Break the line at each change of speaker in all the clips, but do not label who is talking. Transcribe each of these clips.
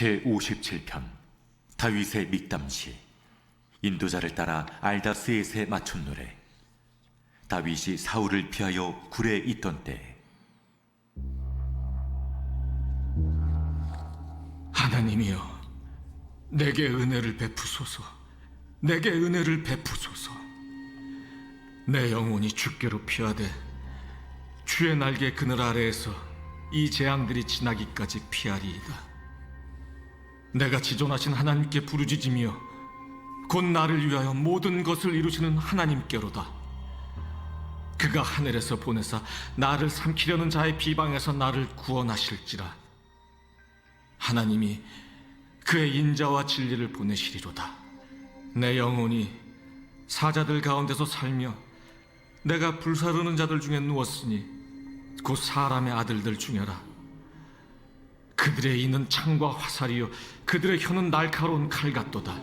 제57편 다윗의 믹담시. 인도자를 따라 알다스엣에 맞춘 노래. 다윗이 사울을 피하여 굴에 있던 때.
하나님이여, 내게 은혜를 베푸소서. 내게 은혜를 베푸소서. 내 영혼이 주께로 피하되 주의 날개 그늘 아래에서 이 재앙들이 지나기까지 피하리이다. 내가 지존하신 하나님께 부르짖으며 곧 나를 위하여 모든 것을 이루시는 하나님께로다. 그가 하늘에서 보내사 나를 삼키려는 자의 비방에서 나를 구원하실지라. 하나님이 그의 인자와 진리를 보내시리로다. 내 영혼이 사자들 가운데서 살며 내가 불사르는 자들 중에 누웠으니 곧 사람의 아들들 중에라. 그들의 이는 창과 화살이요 그들의 혀는 날카로운 칼 같도다.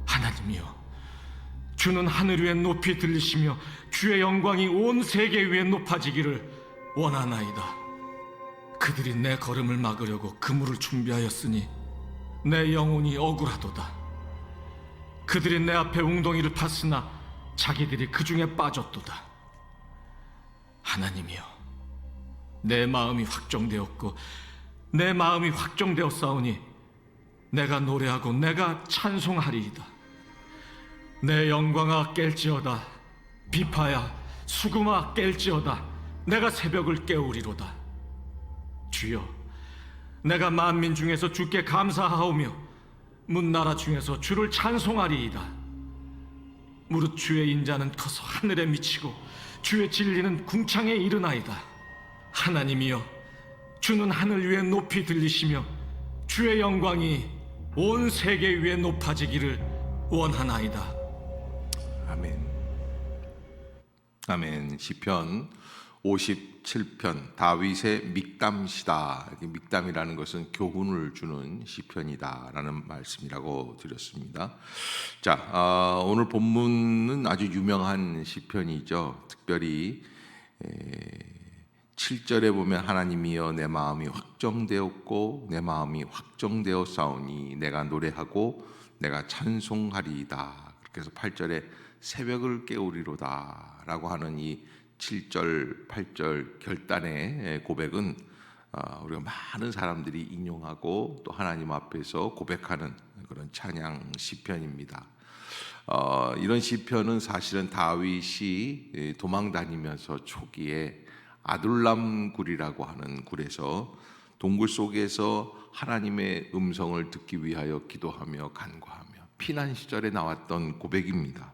하나님이여, 주는 하늘 위에 높이 들리시며 주의 영광이 온 세계 위에 높아지기를 원하나이다. 그들이 내 걸음을 막으려고 그물을 준비하였으니 내 영혼이 억울하도다. 그들이 내 앞에 웅덩이를 팠으나 자기들이 그 중에 빠졌도다. 하나님이여, 내 마음이 확정되었고 내 마음이 확정되었사오니 내가 노래하고 내가 찬송하리이다. 내 영광아 깰지어다. 비파야 수금아 깰지어다. 내가 새벽을 깨우리로다. 주여, 내가 만민 중에서 주께 감사하오며 문나라 중에서 주를 찬송하리이다. 무릇 주의 인자는 커서 하늘에 미치고 주의 진리는 궁창에 이르나이다. 하나님이여, 주는 하늘 위에 높이 들리시며 주의 영광이 온 세계 위에 높아지기를 원하나이다.
아멘. 아멘. 시편 57편 다윗의 믹담시다. 믹담이라는 것은 교훈을 주는 시편이다라는 말씀이라고 드렸습니다. 자, 오늘 본문은 아주 유명한 시편이죠. 특별히 7절에 보면 하나님이여 내 마음이 확정되었고 내 마음이 확정되었사오니 내가 노래하고 내가 찬송하리이다. 그렇게 해서 8절에 새벽을 깨우리로다 라고 하는 이 7절, 8절 결단의 고백은 우리가 많은 사람들이 인용하고 또 하나님 앞에서 고백하는 그런 찬양 시편입니다. 이런 시편은 사실은 다윗이 도망 다니면서 초기에 아둘람 굴이라고 하는 굴에서 동굴 속에서 하나님의 음성을 듣기 위하여 기도하며 간구하며 피난 시절에 나왔던 고백입니다.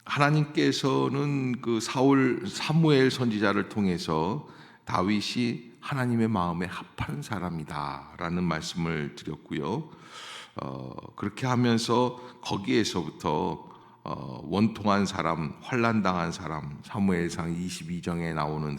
하나님께서는 그 사무엘 선지자를 통해서 다윗이 하나님의 마음에 합한 사람이다라는 말씀을 드렸고요. 그렇게 하면서 거기에서부터 원통한 사람, 환난당한 사람, 사무엘상 22장에 나오는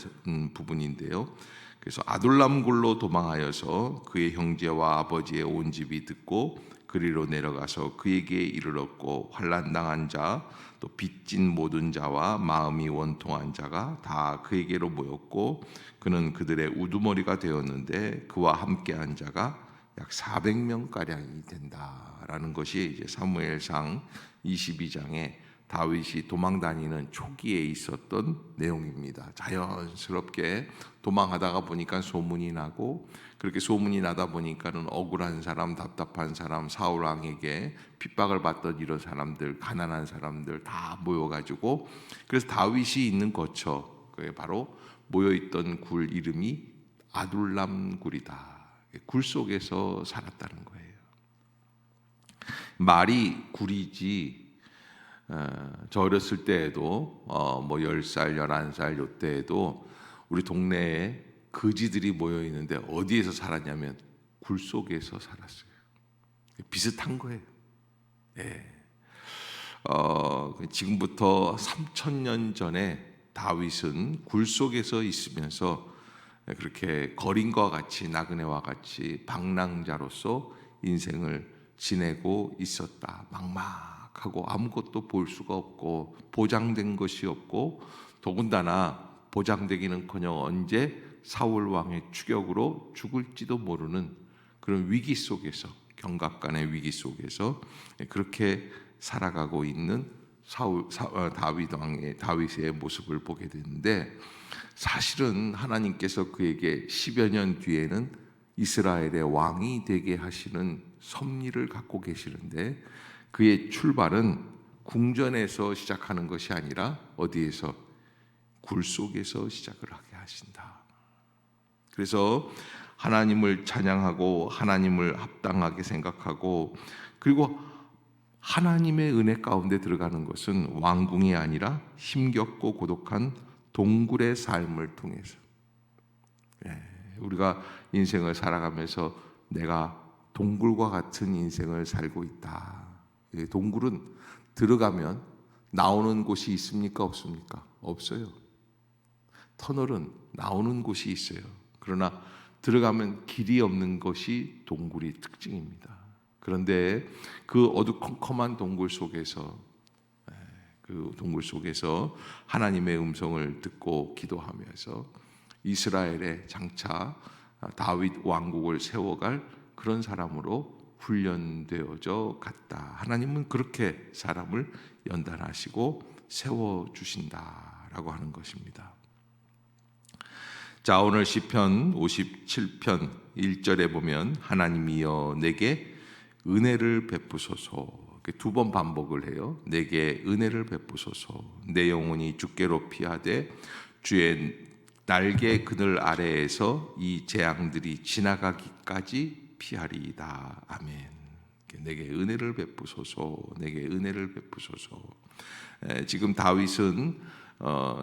부분인데요. 그래서 아둘람 굴로 도망하여서 그의 형제와 아버지의 온 집이 듣고 그리로 내려가서 그에게 이르렀고 환난당한 자, 또 빚진 모든 자와 마음이 원통한 자가 다 그에게로 모였고 그는 그들의 우두머리가 되었는데 그와 함께한 자가 약 400명가량이 된다라는 것이 이제 사무엘상 22장에 다윗이 도망다니는 초기에 있었던 내용입니다. 자연스럽게 도망하다가 보니까 소문이 나고 그렇게 소문이 나다 보니까는 억울한 사람, 답답한 사람, 사울 왕에게 핍박을 받던 이런 사람들, 가난한 사람들 다 모여가지고 그래서 다윗이 있는 거처, 그게 바로 모여있던 굴 이름이 아둘람 굴이다. 굴 속에서 살았다는 거예요. 말이 굴이지. 저 어렸을 때에도 뭐 10살, 11살 요때에도 우리 동네에 거지들이 모여 있는데 어디에서 살았냐면 굴 속에서 살았어요. 비슷한 거예요. 네. 지금부터 3000년 전에 다윗은 굴 속에서 있으면서 그렇게 거린과 같이 나그네와 같이 방랑자로서 인생을 지내고 있었다. 막막하고 아무것도 볼 수가 없고 보장된 것이 없고 더군다나 보장되기는커녕 언제 사울 왕의 추격으로 죽을지도 모르는 그런 위기 속에서, 경각간의 위기 속에서 그렇게 살아가고 있는 다윗의 모습을 보게 되는데, 사실은 하나님께서 그에게 10여 년 뒤에는 이스라엘의 왕이 되게 하시는 섭리를 갖고 계시는데, 그의 출발은 궁전에서 시작하는 것이 아니라 어디에서? 굴 속에서 시작을 하게 하신다. 그래서 하나님을 찬양하고 하나님을 합당하게 생각하고, 그리고 하나님의 은혜 가운데 들어가는 것은 왕궁이 아니라 힘겹고 고독한 동굴의 삶을 통해서, 우리가 인생을 살아가면서 내가 동굴과 같은 인생을 살고 있다. 동굴은 들어가면 나오는 곳이 있습니까? 없습니까? 없어요. 터널은 나오는 곳이 있어요. 그러나 들어가면 길이 없는 것이 동굴의 특징입니다. 그런데 그 어두컴컴한 동굴 속에서, 하나님의 음성을 듣고 기도하면서 이스라엘의 장차 다윗 왕국을 세워갈 그런 사람으로 훈련되어져 갔다. 하나님은 그렇게 사람을 연단하시고 세워주신다라고 하는 것입니다. 자, 오늘 시편 57편 1절에 보면 하나님이여 내게 은혜를 베푸소서, 두 번 반복을 해요. 내게 은혜를 베푸소서. 내 영혼이 주께로 피하되 주의 날개 그늘 아래에서 이 재앙들이 지나가기까지 피하리이다. 아멘. 내게 은혜를 베푸소서. 내게 은혜를 베푸소서. 지금 다윗은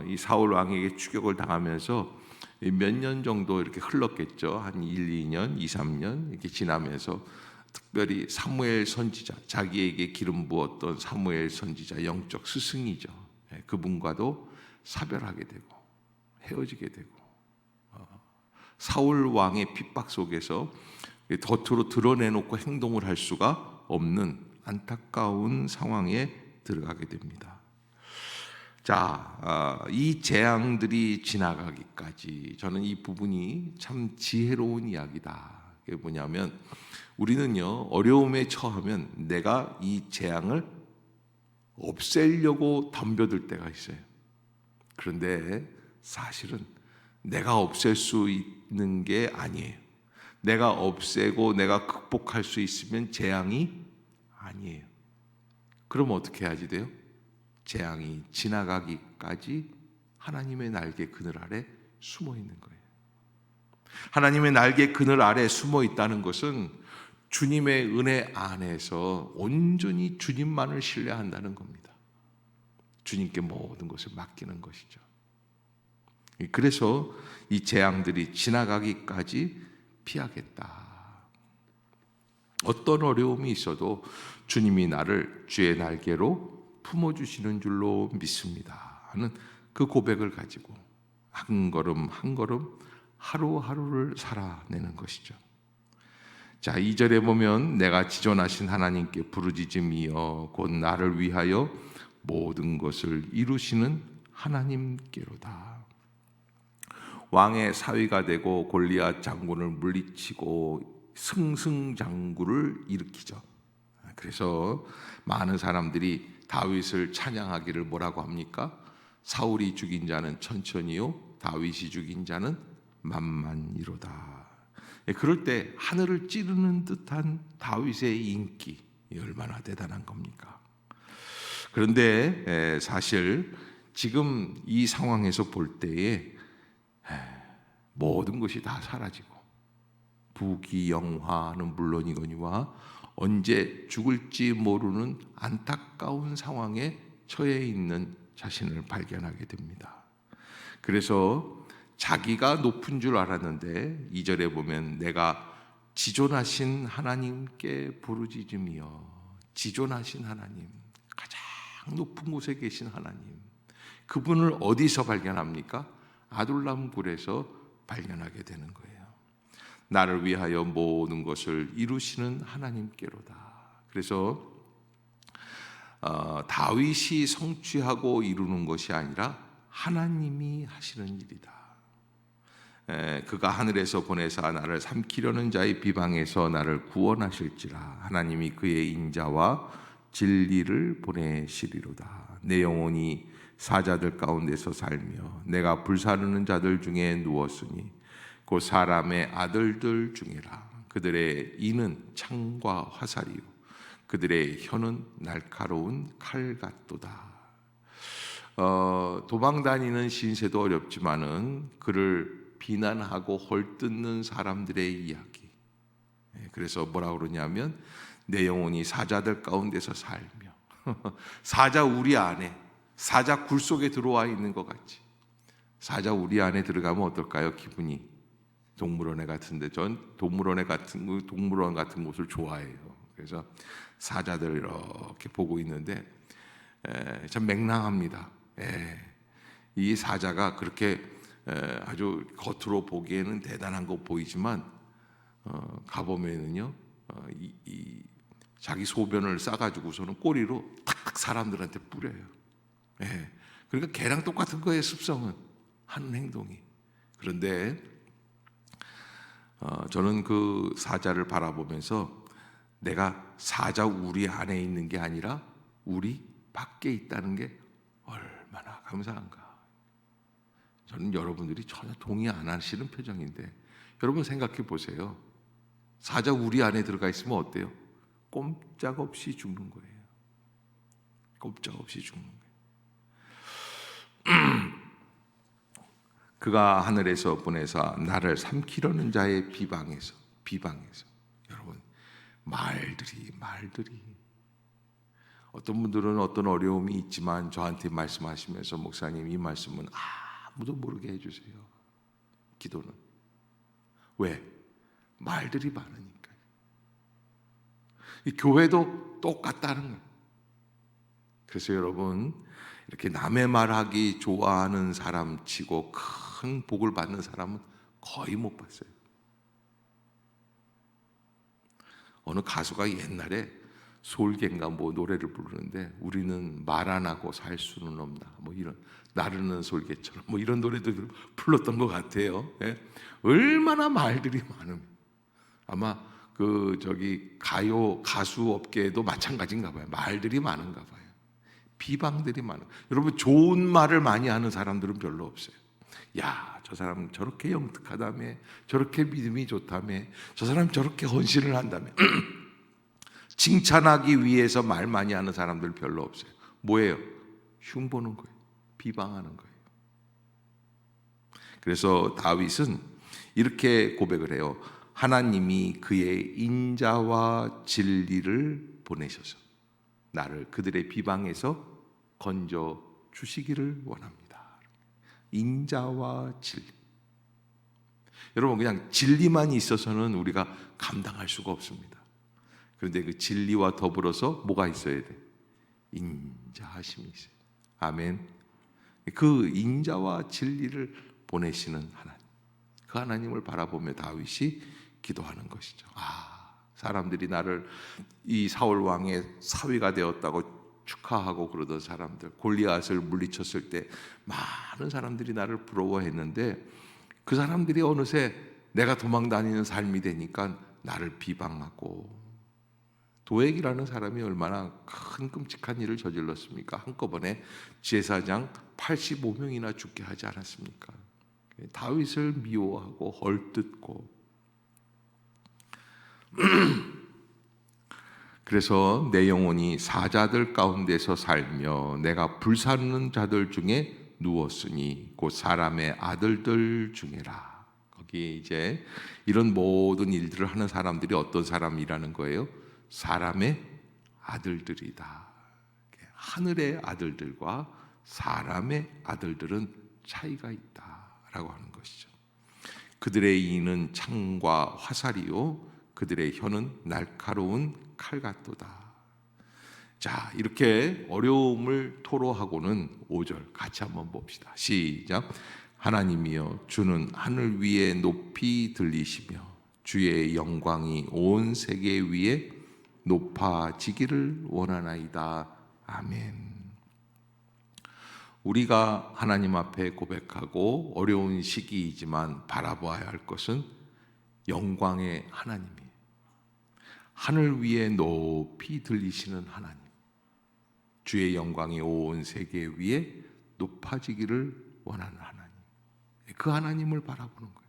이 사울 왕에게 추격을 당하면서 몇 년 정도 이렇게 흘렀겠죠. 한 1, 2년, 2, 3년 이렇게 지나면서 특별히 사무엘 선지자, 자기에게 기름 부었던 사무엘 선지자, 영적 스승이죠. 그분과도 사별하게 되고 헤어지게 되고, 사울 왕의 핍박 속에서 겉으로 드러내놓고 행동을 할 수가 없는 안타까운 상황에 들어가게 됩니다. 자, 이 재앙들이 지나가기까지, 저는 이 부분이 참 지혜로운 이야기다. 그게 뭐냐면, 우리는요 어려움에 처하면 내가 이 재앙을 없애려고 덤벼들 때가 있어요. 그런데 사실은 내가 없앨 수 있는 게 아니에요. 내가 없애고 내가 극복할 수 있으면 재앙이 아니에요. 그럼 어떻게 해야지 돼요? 재앙이 지나가기까지 하나님의 날개 그늘 아래 숨어 있는 거예요. 하나님의 날개 그늘 아래 숨어 있다는 것은 주님의 은혜 안에서 온전히 주님만을 신뢰한다는 겁니다. 주님께 모든 것을 맡기는 것이죠. 그래서 이 재앙들이 지나가기까지 피하겠다. 어떤 어려움이 있어도 주님이 나를 주의 날개로 품어주시는 줄로 믿습니다 하는 그 고백을 가지고 한 걸음 한 걸음 하루하루를 살아내는 것이죠. 자, 2절에 보면 내가 지존하신 하나님께 부르짖음이여 곧 나를 위하여 모든 것을 이루시는 하나님께로다. 왕의 사위가 되고 골리앗 장군을 물리치고 승승장구를 일으키죠. 그래서 많은 사람들이 다윗을 찬양하기를 뭐라고 합니까? 사울이 죽인 자는 천천히요 다윗이 죽인 자는 만만이로다. 그럴 때 하늘을 찌르는 듯한 다윗의 인기, 얼마나 대단한 겁니까? 그런데 사실 지금 이 상황에서 볼 때에 모든 것이 다 사라지고 부귀영화는 물론이거니와 언제 죽을지 모르는 안타까운 상황에 처해 있는 자신을 발견하게 됩니다. 그래서 자기가 높은 줄 알았는데 2절에 보면 내가 지존하신 하나님께 부르짖으며, 지존하신 하나님, 가장 높은 곳에 계신 하나님, 그분을 어디서 발견합니까? 아둘람 굴에서 발견하게 되는 거예요. 나를 위하여 모든 것을 이루시는 하나님께로다. 그래서 다윗이 성취하고 이루는 것이 아니라 하나님이 하시는 일이다. 그가 하늘에서 보내사 나를 삼키려는 자의 비방에서 나를 구원하실지라. 하나님이 그의 인자와 진리를 보내시리로다. 내 영혼이 사자들 가운데서 살며 내가 불사르는 자들 중에 누웠으니 곧 사람의 아들들 중이라. 그들의 이는 창과 화살이요 그들의 혀는 날카로운 칼 같도다. 도망다니는 신세도 어렵지만은 그를 비난하고 헐뜯는 사람들의 이야기. 그래서 뭐라 그러냐면 내 영혼이 사자들 가운데서 살며 사자 우리 안에, 사자 굴 속에 들어와 있는 것 같이. 사자 우리 안에 들어가면 어떨까요? 기분이. 동물원에 같은데 전 동물원 같은 곳을 좋아해요. 그래서 사자들 이렇게 보고 있는데 참 맹랑합니다. 이 사자가 그렇게 아주 겉으로 보기에는 대단한 거 보이지만 가보면은요 자기 소변을 싸가지고서는 꼬리로 탁 사람들한테 뿌려요. 그러니까 개랑 똑같은 거예요. 습성은 하는 행동이. 그런데 저는 그 사자를 바라보면서 내가 사자 우리 안에 있는 게 아니라 우리 밖에 있다는 게 얼마나 감사한가. 저는 여러분들이 전혀 동의 안 하시는 표정인데 여러분 생각해 보세요. 사자 우리 안에 들어가 있으면 어때요? 꼼짝없이 죽는 거예요. 꼼짝없이 죽는 거예요. 그가 하늘에서 보내사 나를 삼키려는 자의 비방에서 여러분 말들이 어떤 분들은 어떤 어려움이 있지만 저한테 말씀하시면서 목사님 이 말씀은 아무도 모르게 해주세요. 기도는 왜? 말들이 많으니까. 이 교회도 똑같다는 거예요. 그래서 여러분 이렇게 남의 말하기 좋아하는 사람 치고 큰 복을 받는 사람은 거의 못 봤어요. 어느 가수가 옛날에 솔개인가 뭐 노래를 부르는데 우리는 말 안 하고 살 수는 없나 뭐 이런 나르는 솔개처럼 뭐 이런 노래들 불렀던 것 같아요. 얼마나 말들이 많으면 아마 그 저기 가수 업계에도 마찬가지인가 봐요. 말들이 많은가 봐요. 비방들이 많아. 여러분 좋은 말을 많이 하는 사람들은 별로 없어요. 야, 저 사람 저렇게 영특하다며, 저렇게 믿음이 좋다며, 저 사람 저렇게 헌신을 한다며. 칭찬하기 위해서 말 많이 하는 사람들 별로 없어요. 뭐예요? 흉보는 거예요. 비방하는 거예요. 그래서 다윗은 이렇게 고백을 해요. 하나님이 그의 인자와 진리를 보내셔서 나를 그들의 비방에서 건져 주시기를 원합니다. 인자와 진리. 여러분 그냥 진리만 있어서는 우리가 감당할 수가 없습니다. 그런데 그 진리와 더불어서 뭐가 있어야 돼? 인자하심이 있어요. 아멘. 그 인자와 진리를 보내시는 하나님. 그 하나님을 바라보며 다윗이 기도하는 것이죠. 사람들이 나를 이 사울 왕의 사위가 되었다고 축하하고 그러던 사람들, 골리앗을 물리쳤을 때 많은 사람들이 나를 부러워했는데 그 사람들이 어느새 내가 도망다니는 삶이 되니까 나를 비방하고 도액이라는 사람이 얼마나 큰 끔찍한 일을 저질렀습니까? 한꺼번에 제사장 85명이나 죽게 하지 않았습니까? 다윗을 미워하고 헐뜯고 그래서 내 영혼이 사자들 가운데서 살며 내가 불사르는 자들 중에 누웠으니 곧 사람의 아들들 중에라. 거기에 이제 이런 모든 일들을 하는 사람들이 어떤 사람이라는 거예요? 사람의 아들들이다. 하늘의 아들들과 사람의 아들들은 차이가 있다라고 하는 것이죠. 그들의 이는 창과 화살이요 그들의 혀는 날카로운 칼 같도다. 자, 이렇게 어려움을 토로하고는 5절 같이 한번 봅시다. 시작. 하나님이여 주는 하늘 위에 높이 들리시며 주의 영광이 온 세계 위에 높아지기를 원하나이다. 아멘. 우리가 하나님 앞에 고백하고 어려운 시기이지만 바라봐야 할 것은 영광의 하나님이에요. 하늘 위에 높이 들리시는 하나님, 주의 영광이 온 세계 위에 높아지기를 원하는 하나님, 그 하나님을 바라보는 거예요.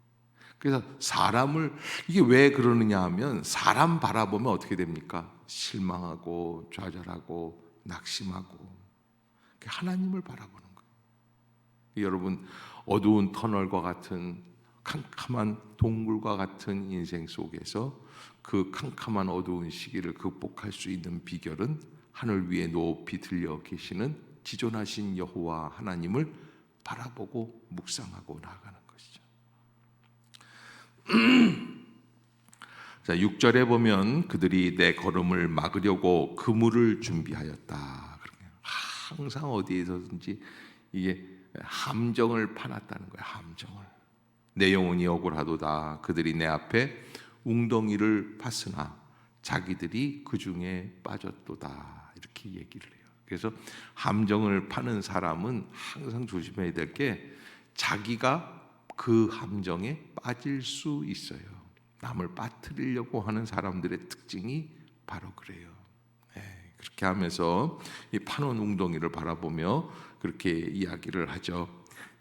그래서 사람을, 이게 왜 그러느냐 하면 사람 바라보면 어떻게 됩니까? 실망하고 좌절하고 낙심하고. 하나님을 바라보는 거예요. 여러분, 어두운 터널과 같은 캄캄한 동굴과 같은 인생 속에서 그 캄캄한 어두운 시기를 극복할 수 있는 비결은 하늘 위에 높이 들려 계시는 지존하신 여호와 하나님을 바라보고 묵상하고 나아가는 것이죠. 자, 6절에 보면 그들이 내 걸음을 막으려고 그물을 준비하였다. 항상 어디에서든지 이게 함정을 파놨다는 거예요. 함정을. 내 영혼이 억울하도다. 그들이 내 앞에 웅덩이를 팠으나 자기들이 그 중에 빠졌도다. 이렇게 얘기를 해요. 그래서 함정을 파는 사람은 항상 조심해야 될 게 자기가 그 함정에 빠질 수 있어요. 남을 빠뜨리려고 하는 사람들의 특징이 바로 그래요. 그렇게 하면서 이 파놓은 웅덩이를 바라보며 그렇게 이야기를 하죠.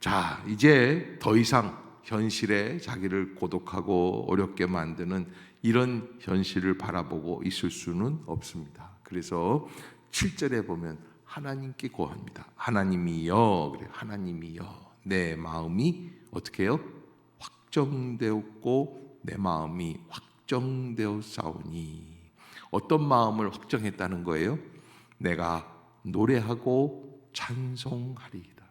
자, 이제 더 이상 현실에 자기를 고독하고 어렵게 만드는 이런 현실을 바라보고 있을 수는 없습니다. 그래서 7절에 보면 하나님께 고합니다. 하나님이여, 그래, 하나님이여, 내 마음이 어떻게 해요? 확정되었고 내 마음이 확정되었사오니. 어떤 마음을 확정했다는 거예요? 내가 노래하고 찬송하리이다.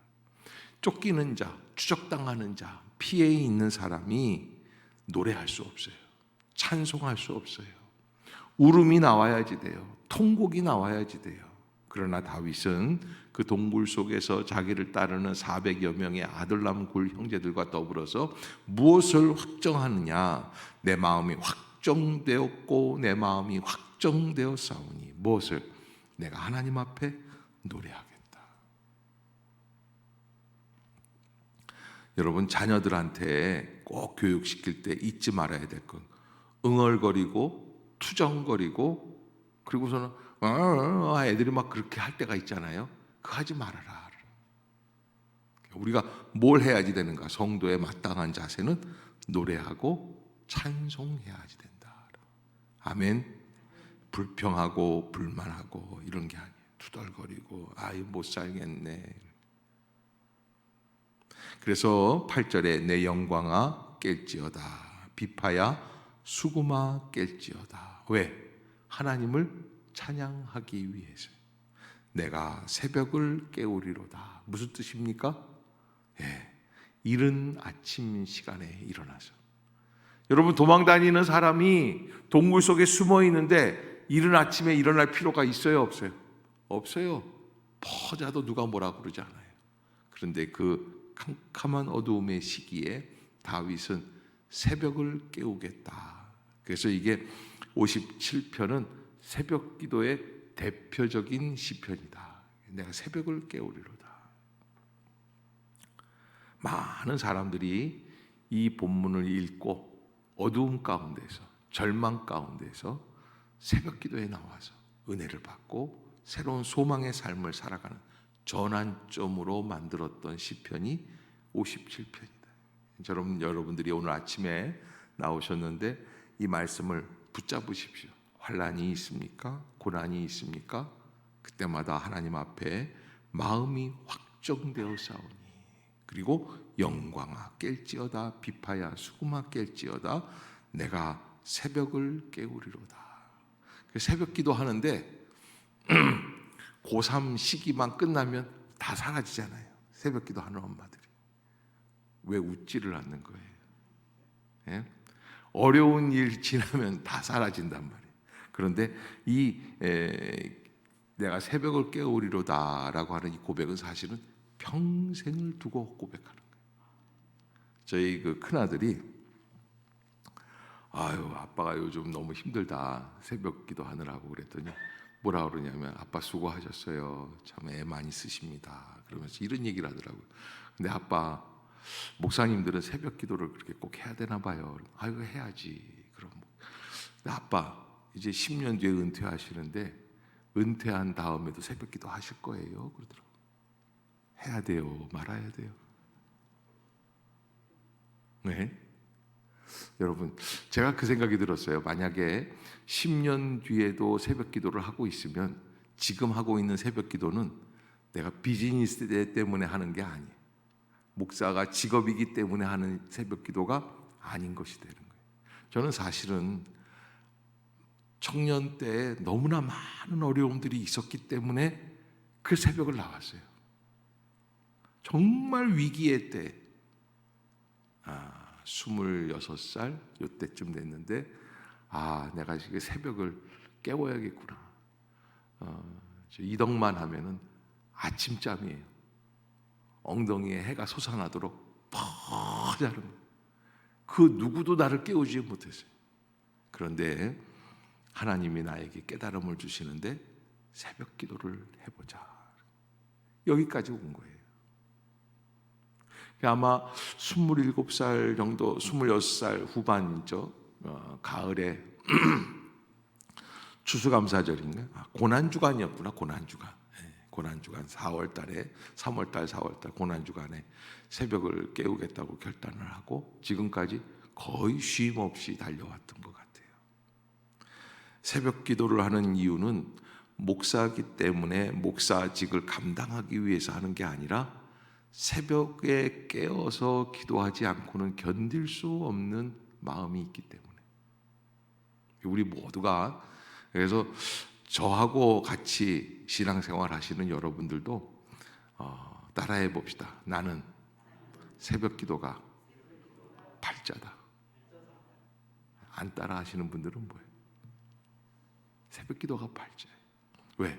쫓기는 자, 추적당하는 자, 피해에 있는 사람이 노래할 수 없어요. 찬송할 수 없어요. 울음이 나와야지 돼요. 통곡이 나와야지 돼요. 그러나 다윗은 그 동굴 속에서 자기를 따르는 400여 명의 아들람 굴 형제들과 더불어서 무엇을 확정하느냐? 내 마음이 확정되었고 내 마음이 확정되었사오니. 무엇을? 내가 하나님 앞에 노래하겠다. 여러분, 자녀들한테 꼭 교육시킬 때 잊지 말아야 될 건 응얼거리고 투정거리고 그리고서는 애들이 막 그렇게 할 때가 있잖아요. 그거 하지 말아라. 우리가 뭘 해야지 되는가? 성도의 마땅한 자세는 노래하고 찬송해야지 된다. 아멘. 불평하고 불만하고 이런 게 아니에요. 투덜거리고 아이 못 살겠네. 그래서 8절에 내 영광아 깰지어다. 비파야 수구마 깰지어다. 왜? 하나님을 찬양하기 위해서. 내가 새벽을 깨우리로다. 무슨 뜻입니까? 이른 아침 시간에 일어나서. 여러분, 도망다니는 사람이 동굴 속에 숨어 있는데 이른 아침에 일어날 필요가 있어요, 없어요? 없어요. 퍼자도 누가 뭐라 그러지 않아요. 그런데 그 캄캄한 어두움의 시기에 다윗은 새벽을 깨우겠다. 그래서 이게 57편은 새벽 기도의 대표적인 시편이다. 내가 새벽을 깨우리로다. 많은 사람들이 이 본문을 읽고 어두움 가운데서, 절망 가운데서 새벽 기도에 나와서 은혜를 받고 새로운 소망의 삶을 살아가는 전환점으로 만들었던 시편이 57편이다. 여러분들이 오늘 아침에 나오셨는데 이 말씀을 붙잡으십시오. 환난이 있습니까? 고난이 있습니까? 그때마다 하나님 앞에 마음이 확정되어 싸우니, 그리고 영광아 깰지어다. 비파야 수구마 깰지어다. 내가 새벽을 깨우리로다. 새벽 기도하는데 고3 시기만 끝나면 다 사라지잖아요. 새벽 기도하는 엄마들이. 왜 웃지를 않는 거예요? 예? 어려운 일 지나면 다 사라진단 말이에요. 그런데 내가 새벽을 깨우리로다라고 하는 이 고백은 사실은 평생을 두고 고백하는 거예요. 저희 그 큰아들이 아빠가 요즘 너무 힘들다. 새벽 기도하느라고 그랬더니 뭐라 그러냐면 아빠 수고하셨어요. 참 애 많이 쓰십니다. 그러면서 이런 얘기를 하더라고요. 근데 아빠, 목사님들은 새벽 기도를 그렇게 꼭 해야 되나 봐요. 아이고 해야지. 그럼 근데 아빠 이제 10년 뒤에 은퇴하시는데 은퇴한 다음에도 새벽 기도 하실 거예요. 그러더라고요. 해야 돼요. 말아야 돼요. 네. 여러분, 제가 그 생각이 들었어요. 만약에 10년 뒤에도 새벽 기도를 하고 있으면 지금 하고 있는 새벽 기도는 내가 비즈니스 때문에 하는 게 아니에요. 목사가 직업이기 때문에 하는 새벽 기도가 아닌 것이 되는 거예요. 저는 사실은 청년 때 너무나 많은 어려움들이 있었기 때문에 그 새벽을 나왔어요. 정말 위기의 때, 26살 요때쯤 됐는데 내가 이게 새벽을 깨워야겠구나. 이덕만 하면은 아침잠이에요. 엉덩이에 해가 솟아나도록 퍼자는 그 누구도 나를 깨우지 못했어요. 그런데 하나님이 나에게 깨달음을 주시는데 새벽 기도를 해보자. 여기까지 온 거예요. 아마 27살 정도, 26살 후반이죠. 가을에 추수감사절인가? 고난주간이었구나. 고난주간. 고난주간 4월달에 3월달 4월달 고난주간에 새벽을 깨우겠다고 결단을 하고 지금까지 거의 쉼 없이 달려왔던 것 같아요. 새벽 기도를 하는 이유는 목사이기 때문에 목사직을 감당하기 위해서 하는 게 아니라 새벽에 깨어서 기도하지 않고는 견딜 수 없는 마음이 있기 때문에 우리 모두가 그래서 저하고 같이 신앙생활 하시는 여러분들도 따라해 봅시다. 나는 새벽 기도가 발자다. 안 따라 하시는 분들은 뭐예요? 새벽 기도가 발자예요. 왜?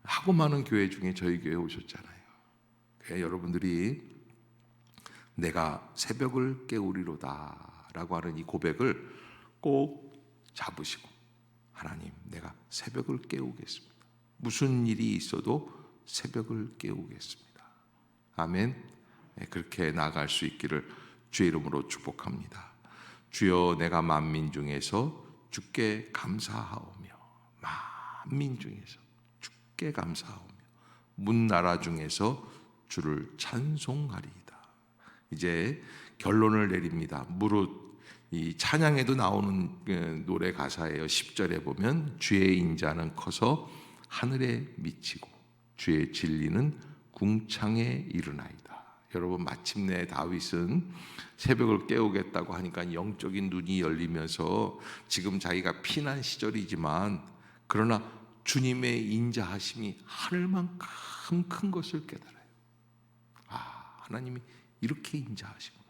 하고 많은 교회 중에 저희 교회에 오셨잖아요. 여러분들이 내가 새벽을 깨우리로다 라고 하는 이 고백을 꼭 잡으시고 하나님, 내가 새벽을 깨우겠습니다. 무슨 일이 있어도 새벽을 깨우겠습니다. 아멘. 그렇게 나아갈 수 있기를 주의 이름으로 축복합니다. 주여, 내가 만민 중에서 주께 감사하오며, 만민 중에서 주께 감사하오며, 문나라 중에서 주를 찬송하리이다. 이제 결론을 내립니다. 무릇 이 찬양에도 나오는 노래 가사예요. 10절에 보면 주의 인자는 커서 하늘에 미치고 주의 진리는 궁창에 이르나이다. 여러분, 마침내 다윗은 새벽을 깨우겠다고 하니까 영적인 눈이 열리면서 지금 자기가 피난 시절이지만 그러나 주님의 인자하심이 하늘만큼 큰 것을 깨달아요. 하나님이 이렇게 인자하시구나.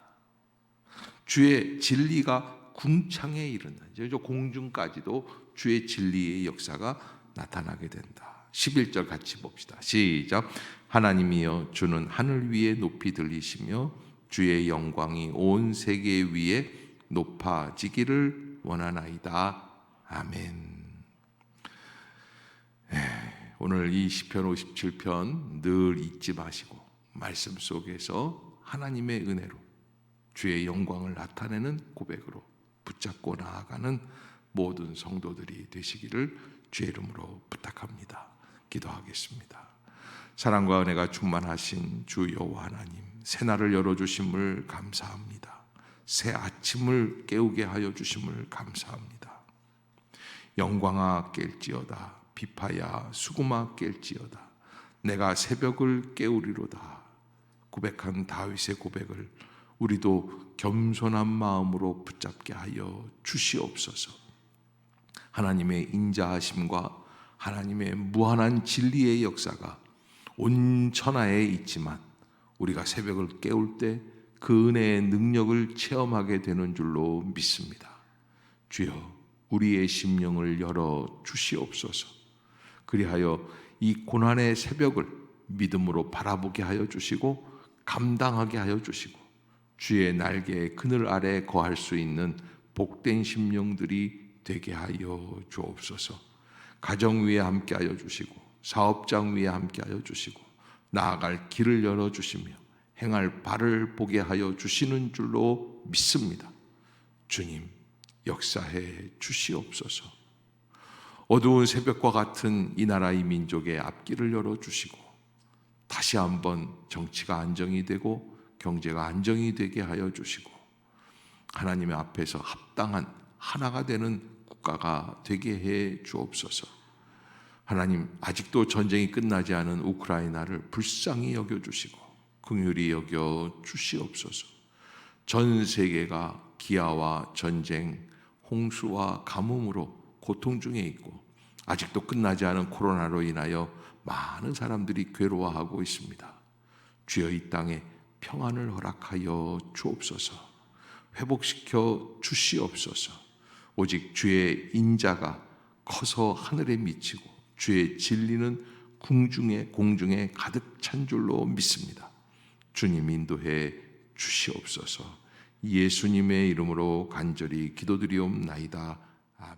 주의 진리가 궁창에 이른다. 저 공중까지도 주의 진리의 역사가 나타나게 된다. 11절 같이 봅시다. 시작. 하나님이여, 주는 하늘 위에 높이 들리시며 주의 영광이 온 세계 위에 높아지기를 원하나이다. 아멘. 오늘 이 시편 57편 늘 잊지 마시고 말씀 속에서 하나님의 은혜로 주의 영광을 나타내는 고백으로 붙잡고 나아가는 모든 성도들이 되시기를 주의 이름으로 부탁합니다. 기도하겠습니다. 사랑과 은혜가 충만하신 주 여호와 하나님, 새날을 열어주심을 감사합니다. 새 아침을 깨우게 하여 주심을 감사합니다. 영광아 깰지어다, 비파야 수구마 깰지어다, 내가 새벽을 깨우리로다. 고백한 다윗의 고백을 우리도 겸손한 마음으로 붙잡게 하여 주시옵소서. 하나님의 인자하심과 하나님의 무한한 진리의 역사가 온 천하에 있지만 우리가 새벽을 깨울 때 그 은혜의 능력을 체험하게 되는 줄로 믿습니다. 주여, 우리의 심령을 열어 주시옵소서. 그리하여 이 고난의 새벽을 믿음으로 바라보게 하여 주시고 감당하게 하여 주시고 주의 날개의 그늘 아래 거할 수 있는 복된 심령들이 되게 하여 주옵소서. 가정 위에 함께 하여 주시고 사업장 위에 함께 하여 주시고 나아갈 길을 열어주시며 행할 바를 보게 하여 주시는 줄로 믿습니다. 주님, 역사해 주시옵소서. 어두운 새벽과 같은 이 나라의 민족의 앞길을 열어주시고 다시 한번 정치가 안정이 되고 경제가 안정이 되게 하여 주시고 하나님의 앞에서 합당한 하나가 되는 국가가 되게 해 주옵소서. 하나님, 아직도 전쟁이 끝나지 않은 우크라이나를 불쌍히 여겨주시고 긍휼히 여겨 주시옵소서. 전 세계가 기아와 전쟁, 홍수와 가뭄으로 고통 중에 있고 아직도 끝나지 않은 코로나로 인하여 많은 사람들이 괴로워하고 있습니다. 주여, 이 땅에 평안을 허락하여 주옵소서. 회복시켜 주시옵소서. 오직 주의 인자가 커서 하늘에 미치고 주의 진리는 공중에 가득 찬 줄로 믿습니다. 주님, 인도해 주시옵소서. 예수님의 이름으로 간절히 기도드리옵나이다. 아멘.